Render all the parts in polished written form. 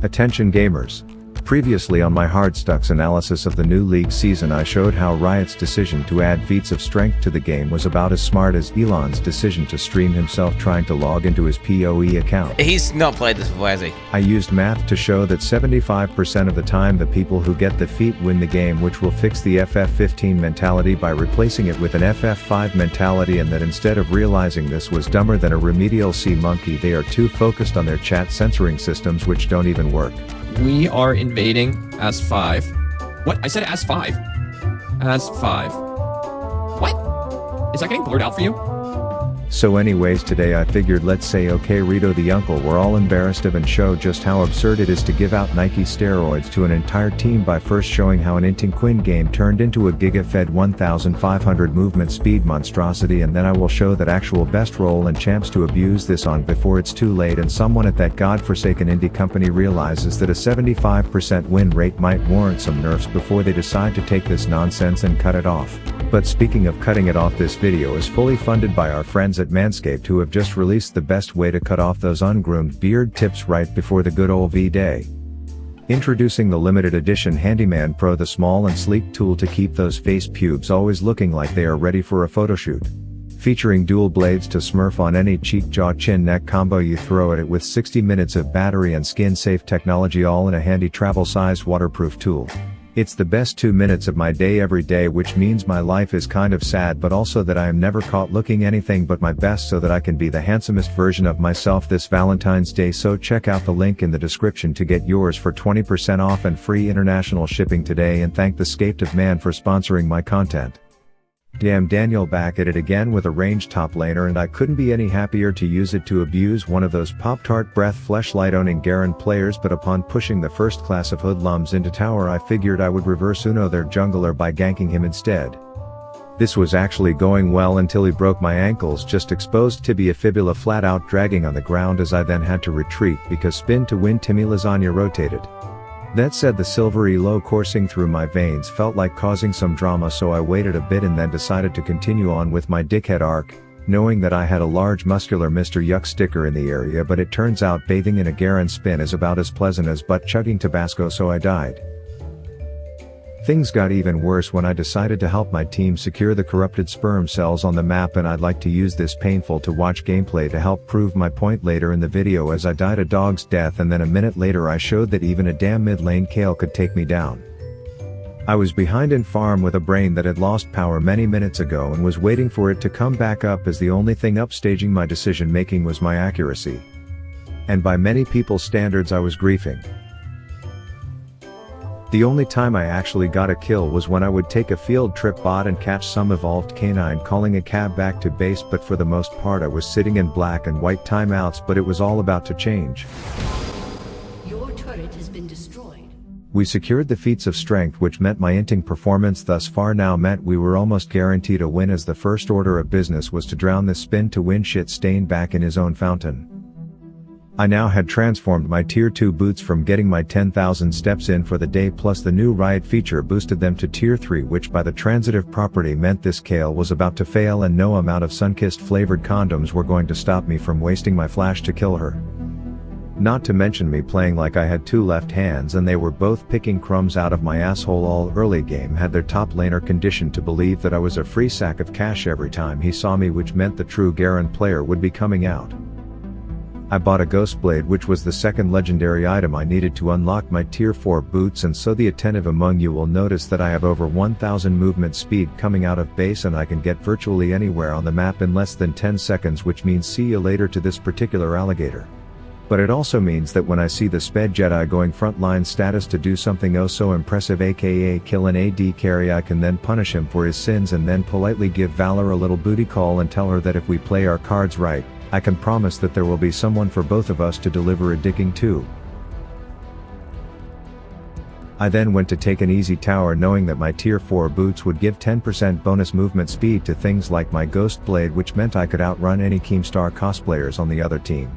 Attention gamers. Previously on my Hardstuck's analysis of the new league season, I showed how Riot's decision to add feats of strength to the game was about as smart as Elon's decision to stream himself trying to log into his PoE account. He's not played this before, has he? I used math to show that 75% of the time the people who get the feat win the game, which will fix the FF15 mentality by replacing it with an FF5 mentality, and that instead of realizing this was dumber than a remedial sea monkey, they are too focused on their chat censoring systems which don't even work. We are invading as 5. What? I said as 5. As 5. What? Is that getting blurred out for you? So anyways, today I figured let's say okay Rito the uncle we're all embarrassed of and show just how absurd it is to give out Nike steroids to an entire team by first showing how an inting Quinn game turned into a giga-fed 1500 movement speed monstrosity, and then I will show that actual best role and champs to abuse this on before it's too late and someone at that godforsaken indie company realizes that a 75% win rate might warrant some nerfs before they decide to take this nonsense and cut it off. But speaking of cutting it off, this video is fully funded by our friends at Manscaped, who have just released the best way to cut off those ungroomed beard tips right before the good old V-Day. Introducing the limited edition Handyman Pro, the small and sleek tool to keep those face pubes always looking like they are ready for a photoshoot. Featuring dual blades to smurf on any cheek, jaw, chin, neck combo you throw at it, with 60 minutes of battery and skin-safe technology, all in a handy travel-sized waterproof tool. It's the best 2 minutes of my day every day, which means my life is kind of sad, but also that I am never caught looking anything but my best so that I can be the handsomest version of myself this Valentine's Day. So check out the link in the description to get yours for 20% off and free international shipping today, and thank the Scaped of Man for sponsoring my content. Damn, Daniel back at it again with a ranged top laner, and I couldn't be any happier to use it to abuse one of those Pop-Tart breath fleshlight owning Garen players, but upon pushing the first class of hoodlums into tower I figured I would reverse Uno their jungler by ganking him instead. This was actually going well until he broke my ankles, just exposed tibia fibula flat out dragging on the ground, as I then had to retreat because spin to win Timmy Lasagna rotated. That said, the silvery low coursing through my veins felt like causing some drama, so I waited a bit and then decided to continue on with my dickhead arc, knowing that I had a large muscular Mr. Yuck sticker in the area, but it turns out bathing in a Garen spin is about as pleasant as butt chugging Tabasco, so I died. Things got even worse when I decided to help my team secure the corrupted sperm cells on the map, and I'd like to use this painful to watch gameplay to help prove my point later in the video, as I died a dog's death and then a minute later I showed that even a damn mid lane Kale could take me down. I was behind in farm with a brain that had lost power many minutes ago and was waiting for it to come back up, as the only thing upstaging my decision making was my accuracy. And by many people's standards I was griefing. The only time I actually got a kill was when I would take a field trip bot and catch some evolved canine calling a cab back to base, but for the most part I was sitting in black and white timeouts, but it was all about to change. Your turret has been destroyed. We secured the feats of strength, which meant my inting performance thus far now meant we were almost guaranteed a win, as the first order of business was to drown this spin to win shit stain back in his own fountain. I now had transformed my tier 2 boots from getting my 10,000 steps in for the day, plus the new Riot feature boosted them to tier 3, which by the transitive property meant this Kale was about to fail and no amount of Sunkissed flavored condoms were going to stop me from wasting my flash to kill her. Not to mention me playing like I had two left hands and they were both picking crumbs out of my asshole all early game had their top laner conditioned to believe that I was a free sack of cash every time he saw me, which meant the true Garen player would be coming out. I bought a Ghost Blade, which was the second legendary item I needed to unlock my tier 4 boots, and so the attentive among you will notice that I have over 1000 movement speed coming out of base and I can get virtually anywhere on the map in less than 10 seconds, which means see you later to this particular alligator. But it also means that when I see the Sped Jedi going frontline status to do something oh so impressive, aka kill an AD carry, I can then punish him for his sins and then politely give Valor a little booty call and tell her that if we play our cards right, I can promise that there will be someone for both of us to deliver a dicking to. I then went to take an easy tower, knowing that my tier 4 boots would give 10% bonus movement speed to things like my Ghost Blade, which meant I could outrun any Keemstar cosplayers on the other team.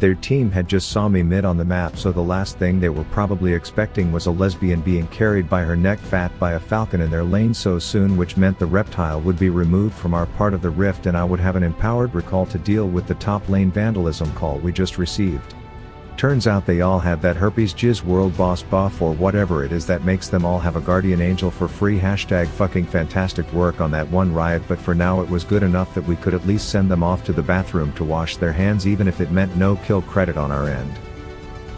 Their team had just saw me mid on the map, so the last thing they were probably expecting was a lesbian being carried by her neck fat by a falcon in their lane so soon, which meant the reptile would be removed from our part of the rift and I would have an empowered recall to deal with the top lane vandalism call we just received. Turns out they all had that herpes jizz world boss buff or whatever it is that makes them all have a guardian angel for free. #fucking fantastic work on that one Riot, but for now it was good enough that we could at least send them off to the bathroom to wash their hands, even if it meant no kill credit on our end.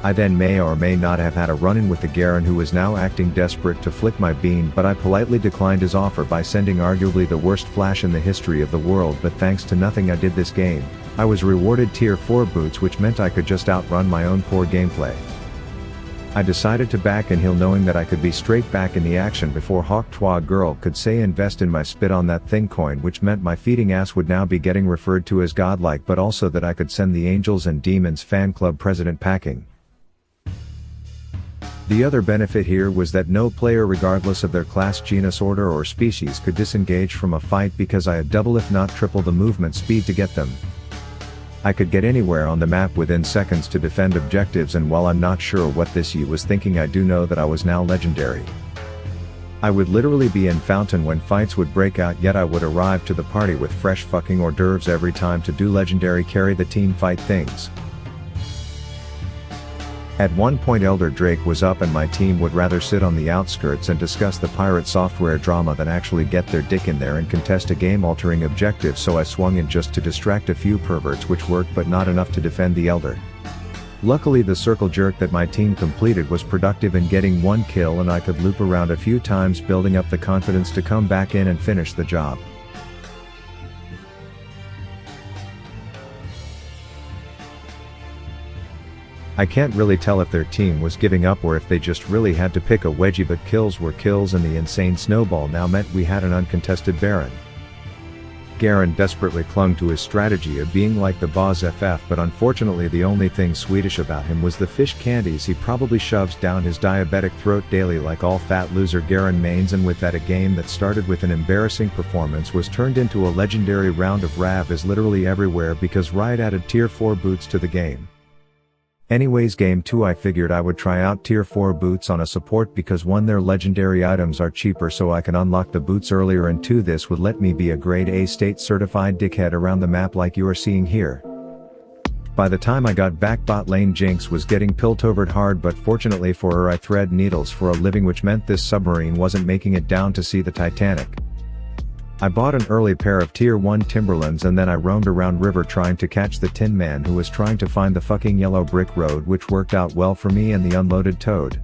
I then may or may not have had a run-in with the Garen, who was now acting desperate to flick my bean, but I politely declined his offer by sending arguably the worst flash in the history of the world. But thanks to nothing I did this game, I was rewarded tier 4 boots, which meant I could just outrun my own poor gameplay. I decided to back and heal, knowing that I could be straight back in the action before Hawk Twa Girl could say invest in my spit on that thing coin, which meant my feeding ass would now be getting referred to as godlike, but also that I could send the Angels and Demons fan club president packing. The other benefit here was that no player, regardless of their class, genus, order or species, could disengage from a fight because I had double if not triple the movement speed to get them. I could get anywhere on the map within seconds to defend objectives, and while I'm not sure what this Yi was thinking, I do know that I was now legendary. I would literally be in fountain when fights would break out, yet I would arrive to the party with fresh fucking hors d'oeuvres every time to do legendary carry the team fight things. At one point Elder Drake was up and my team would rather sit on the outskirts and discuss the pirate software drama than actually get their dick in there and contest a game-altering objective, so I swung in just to distract a few perverts, which worked but not enough to defend the Elder. Luckily the circle jerk that my team completed was productive in getting one kill, and I could loop around a few times, building up the confidence to come back in and finish the job. I can't really tell if their team was giving up or if they just really had to pick a wedgie, but kills were kills, and the insane snowball now meant we had an uncontested Baron. Garen desperately clung to his strategy of being like the boss FF, but unfortunately the only thing Swedish about him was the fish candies he probably shoves down his diabetic throat daily like all fat loser Garen mains, and with that a game that started with an embarrassing performance was turned into a legendary round of Rav is literally everywhere because Riot added tier 4 boots to the game. Anyways, game 2 I figured I would try out tier 4 boots on a support because 1, their legendary items are cheaper so I can unlock the boots earlier, and 2, this would let me be a grade A state certified dickhead around the map like you are seeing here. By the time I got back, bot lane Jinx was getting piltovered hard, but fortunately for her I thread needles for a living, which meant this submarine wasn't making it down to see the Titanic. I bought an early pair of tier 1 Timberlands and then I roamed around river trying to catch the Tin Man who was trying to find the fucking yellow brick road, which worked out well for me and the unloaded toad.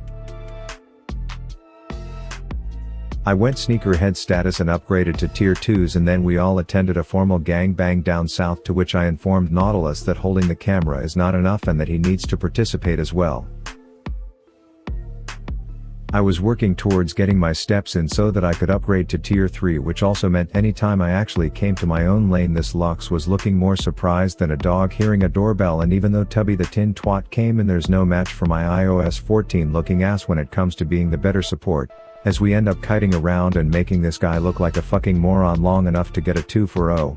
I went sneakerhead status and upgraded to tier 2s, and then we all attended a formal gangbang down south, to which I informed Nautilus that holding the camera is not enough and that he needs to participate as well. I was working towards getting my steps in so that I could upgrade to tier 3, which also meant anytime I actually came to my own lane this Lux was looking more surprised than a dog hearing a doorbell, and even though Tubby the Tin Twat came in, there's no match for my iOS 14 looking ass when it comes to being the better support, as we end up kiting around and making this guy look like a fucking moron long enough to get a 2 for 0.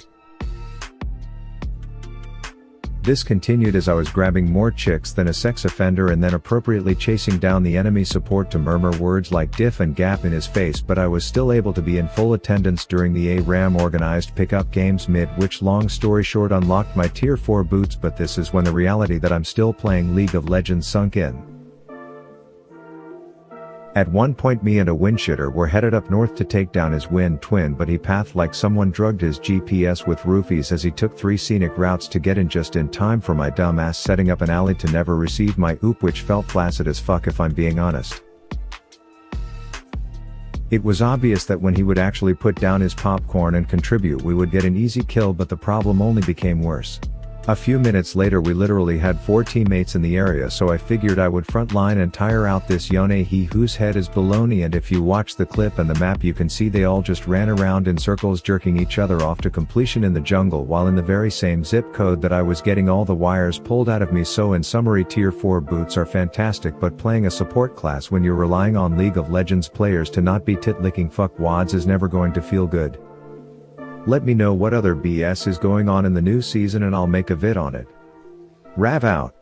This continued as I was grabbing more chicks than a sex offender and then appropriately chasing down the enemy support to murmur words like diff and gap in his face, but I was still able to be in full attendance during the ARAM organized pickup games mid, which long story short unlocked my tier 4 boots. But this is when the reality that I'm still playing League of Legends sunk in. At one point me and a windshitter were headed up north to take down his wind twin, but he pathed like someone drugged his GPS with roofies as he took 3 scenic routes to get in just in time for my dumb ass setting up an alley to never receive my oop, which felt flaccid as fuck if I'm being honest. It was obvious that when he would actually put down his popcorn and contribute we would get an easy kill, but the problem only became worse. A few minutes later we literally had 4 teammates in the area, so I figured I would frontline and tire out this Yone he whose head is baloney, and if you watch the clip and the map you can see they all just ran around in circles jerking each other off to completion in the jungle while in the very same zip code that I was getting all the wires pulled out of me. So in summary, tier 4 boots are fantastic, but playing a support class when you're relying on League of Legends players to not be tit-licking fuckwads is never going to feel good. Let me know what other BS is going on in the new season and I'll make a vid on it. Rav out.